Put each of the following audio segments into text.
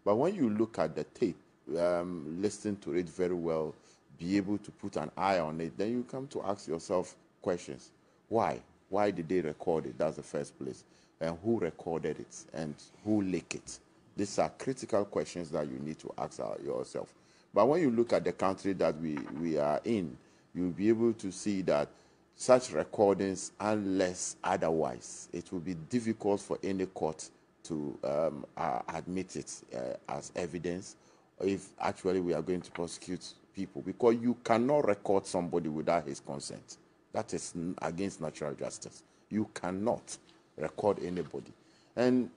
But when you look at the tape, listen to it very well, be able to put an eye on it, then you come to ask yourself questions. Why? Why did they record it? That's the first place. And who recorded it? And who leaked it? These are critical questions that you need to ask yourself. But when you look at the country that we are in, you'll be able to see that such recordings, unless otherwise, it will be difficult for any court to admit it as evidence if actually we are going to prosecute people, because you cannot record somebody without his consent. That is against natural justice. You cannot record anybody. And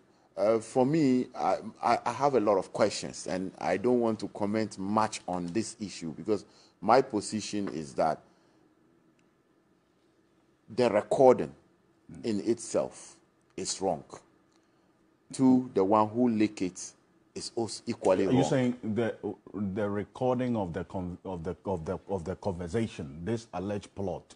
for me, I have a lot of questions, and I don't want to comment much on this issue because my position is that the recording in itself is wrong. To the one who leaked it is also equally wrong. Are you saying the recording of the conversation, this alleged plot,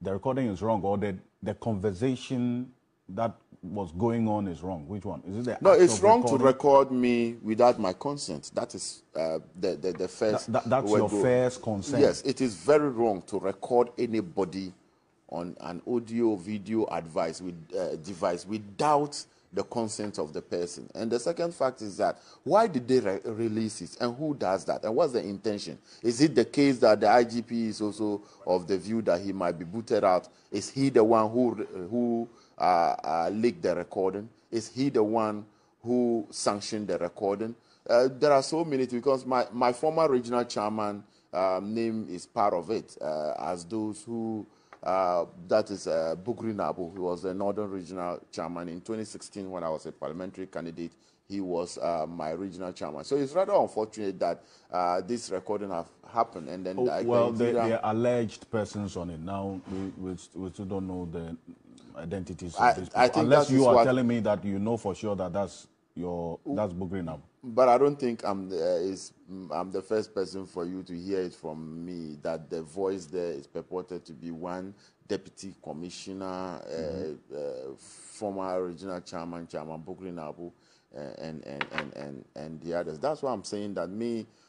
the recording is wrong, or the conversation that was going on is wrong? Which one? Is it the No, act it's of wrong recording? to record me without my consent. That is the first. That's your first consent. Yes, it is very wrong to record anybody on an audio, video device without the consent of the person. And the second fact is that why did they release it, and who does that, and what's the intention? Is it the case that the IGP is also of the view that he might be booted out? Is he the one who leaked the recording? Is he the one who sanctioned the recording? There are so many, because my former regional chairman name is part of it, as those who that is Bugri Nabu, who was the Northern Regional Chairman in 2016 when I was a parliamentary candidate. He was my regional chairman. So it's rather unfortunate that this recording have happened. And then the alleged persons on it now, we still don't know the identities of these people. Unless you are telling me that you know for sure that that's Bugri Nabu. But I don't think I'm the first person for you to hear it from me that the voice there is purported to be one deputy commissioner, former regional chairman Bugri Nabu, and the others. That's why I'm saying that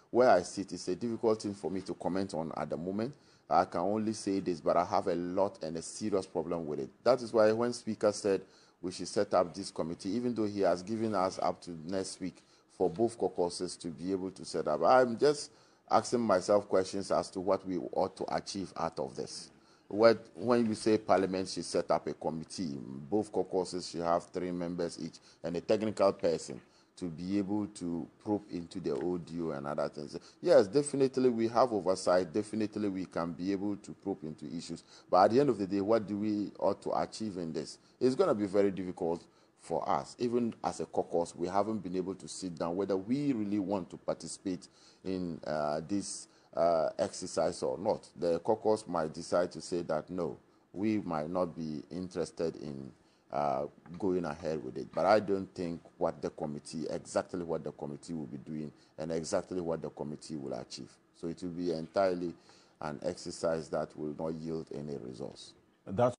where I sit, it's a difficult thing for me to comment on at the moment. I can only say this, but I have a lot and a serious problem with it. That is why when Speaker said we should set up this committee, even though he has given us up to next week for both caucuses to be able to set up, I'm just asking myself questions as to what we ought to achieve out of this. When you say Parliament should set up a committee, both caucuses should have 3 members each and a technical person to be able to probe into the audio and other things. Yes, definitely we have oversight. Definitely we can be able to probe into issues. But at the end of the day, what do we ought to achieve in this? It's going to be very difficult for us. Even as a caucus, we haven't been able to sit down whether we really want to participate in this exercise or not. The caucus might decide to say that no, we might not be interested in going ahead with it. But I don't think exactly what the committee will be doing and exactly what the committee will achieve. So it will be entirely an exercise that will not yield any results. But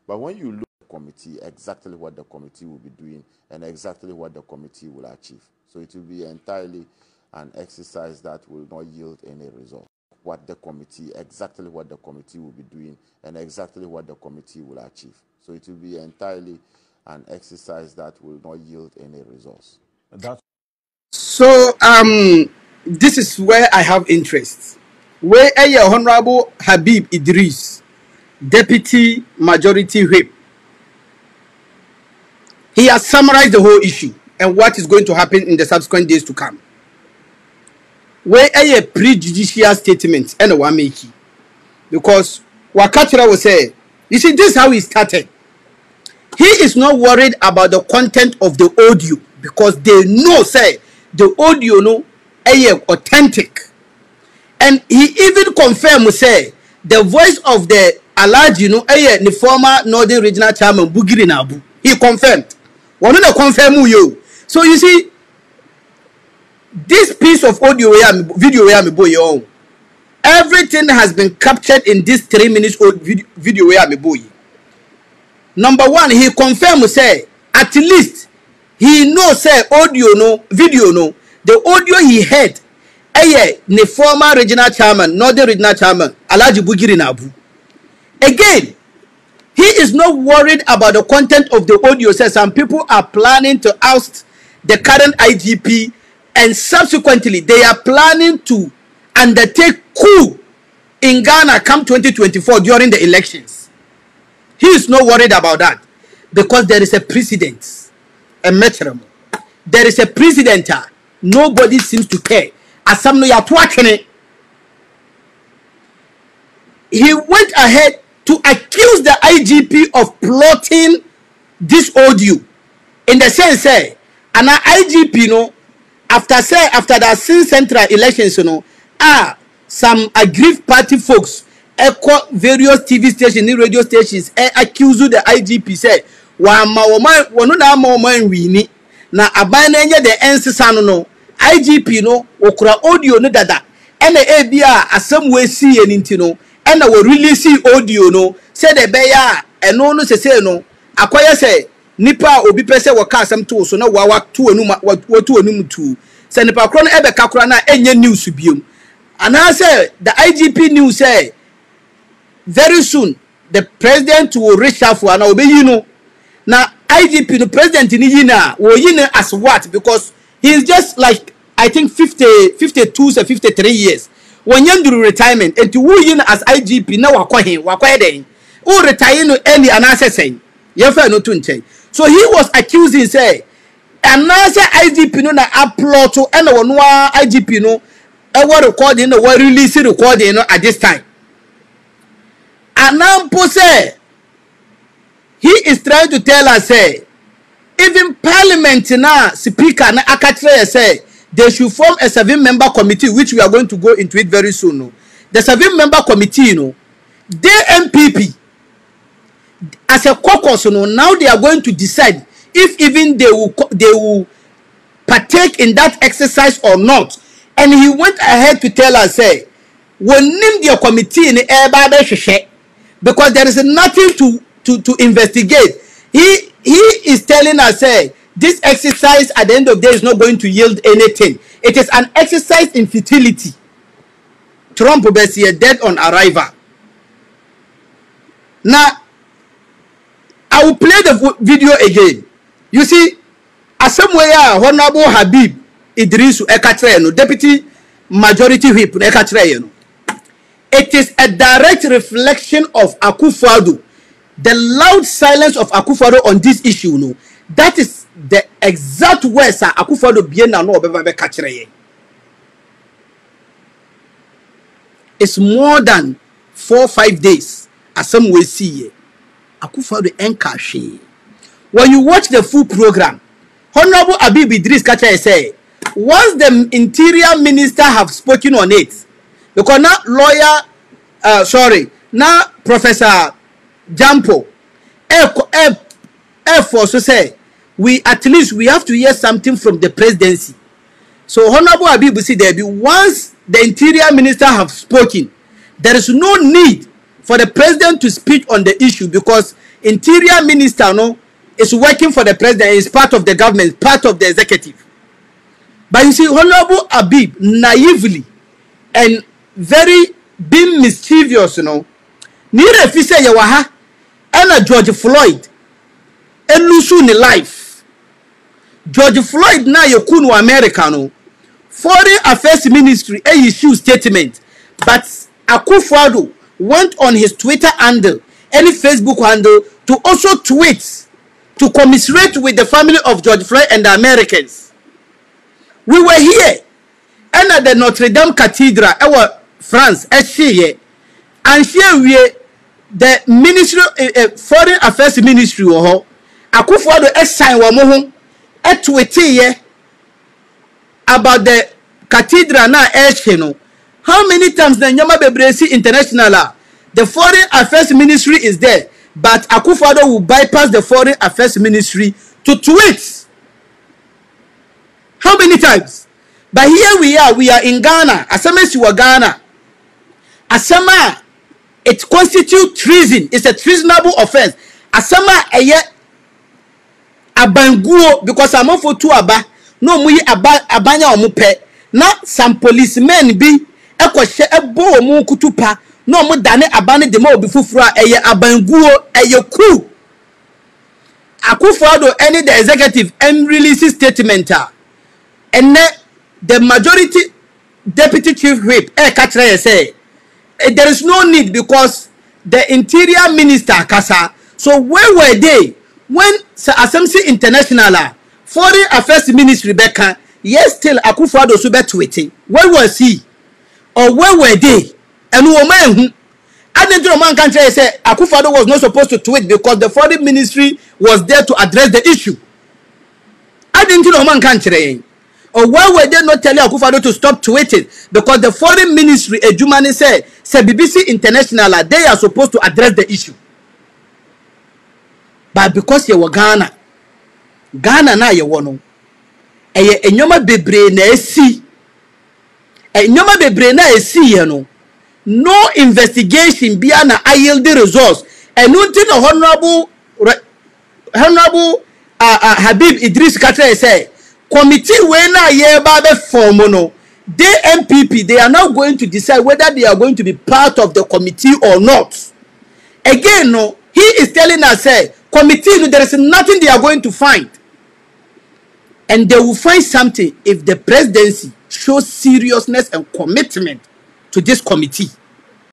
when you look at the committee, exactly what the committee will be doing and exactly what the committee will achieve. So it will be entirely an exercise that will not yield any result. Exactly what the committee will be doing and exactly what the committee will achieve. So it will be entirely an exercise that will not yield any results. So this is where I have interest. Where Honorable Habib Idris, Deputy Majority Whip, he has summarized the whole issue and what is going to happen in the subsequent days to come. Where a prejudicial statement and a one making, because Wakachura will say, you see, this is how he started. He is not worried about the content of the audio because they know, say, the audio no authentic, and he even confirmed, say, the voice of the Alhaji the former Northern Regional Chairman Bugri Nabu. He confirmed. One of the confirm you. So you see, this piece of audio video everything has been captured in this 3 minutes old video. Number one, he confirmed, say, at least he knows say audio no, video no. The audio he heard, the former regional chairman, Northern regional chairman, Alhaji Bugiri Nabu. Again, he is not worried about the content of the audio. Says some people are planning to oust the current IGP, and subsequently they are planning to undertake coup in Ghana come 2024 during the elections. He is not worried about that because there is a precedent, a metronome. There is a precedent. Nobody seems to care. As some no watching it, he went ahead to accuse the IGP of plotting this audio, in the sense say, and an IGP no, after that since central elections, you know, some aggrieved party folks echo various TV stations, radio stations, accuse the IGP say, wa wini na abanenye the ensesa no IGP no okura audio no dada ena ebia asem we see enti no ena we release audio no say the beya eno no sese no akoye say nipa obi pese waka asem to so na wa to anum tu say nipa kro no ebe kakura na enye news biom ana say the IGP news say very soon the president will reach out for an obeyi no na IGP the president in yina wo yina as what, because he is just like I think 52 or 53 years when you do retirement and to wo yina as IGP na wakwa den o retire no any anasese ye fa no to nchen. So he was accusing say anase IGP no na upload to and no IGP no e wa recording no wa release recording no at this time. Anampo say he is trying to tell us say even parliament now speaker na akatre say they should form a 7-member committee, which we are going to go into it very soon. No? The 7-member committee, you know, the MPP as a caucus, you know, now they are going to decide if even they will partake in that exercise or not. And he went ahead to tell us say when name their committee in the because there is nothing to investigate. He is telling us say this exercise at the end of the day is not going to yield anything. It is an exercise in futility. Trump will be dead on arrival. Now I will play the video again. You see, as somewhere Honorable Habib Idrisu Ekatreno, Deputy Majority Whip Ekatreno. It is a direct reflection of Akufo-Addo. The loud silence of Akufo-Addo on this issue, no, that is the exact words Akufo-Addo bien na no obeba kachire. It's more than 4 or 5 days. As some will see, Akufo-Addo encash. When you watch the full program, Honorable Habib Idris Kacha say, once the Interior Minister have spoken on it, because now lawyer, now Professor Jampo, force to say, we at least we have to hear something from the presidency. So Honorable Habib see there be once the Interior Minister have spoken, there is no need for the president to speak on the issue because Interior Minister no is working for the president, is part of the government, part of the executive. But you see, Honorable Habib naively and very being mischievous, you know, ni refuse yawaha and George Floyd and lusu ni life. George Floyd na yokunu Americano Foreign Affairs Ministry issue statement, but Akufo-Addo went on his Twitter handle, any Facebook handle, to also tweet to commiserate with the family of George Floyd and the Americans. We were here and at the Notre Dame Cathedral, our France, and here we the Ministry Foreign Affairs Ministry Akufo-Addo sign wa mo tweet about the cathedral na no. How many times the Nyama Bebresi International the Foreign Affairs Ministry is there, but Akufo-Addo will bypass the Foreign Affairs Ministry to tweet. How many times? But here we are in Ghana. Asama siwa Ghana. Asama, it constitutes treason. It's a treasonable offense. Asama abanguo because amafo tu aba no mu yi abanya omupe na some policemen bi ekwohye ebo omu kutupa no mu dane abane de ma obi fufuru a eye abanguo eye ku Akufo-Addo any the executive and release statement and the majority deputy chief whip kachira say there is no need because the interior minister kasa. So where were they when Assemblly International foreign affairs ministry beka yes still Akufo-Addo so be tweeting where was he or where were they and woman I didn't man can say Akufo-Addo was not supposed to tweet because the foreign ministry was there to address the issue. I didn't know man can say or why were they not telling Akufo-Addo to stop tweeting because the foreign ministry Ejumani say BBC International they are supposed to address the issue. But because you were Ghana na you won eye enyoma bebre na esi enyoma bebre na esi ye no no investigation bia na yield results and until the honorable Habib Idris Katre say committee when na ye ba be form no they MPP they are now going to decide whether they are going to be part of the committee or not. Again no he is telling us say committee no, there is nothing they are going to find and they will find something if the presidency shows seriousness and commitment to this committee.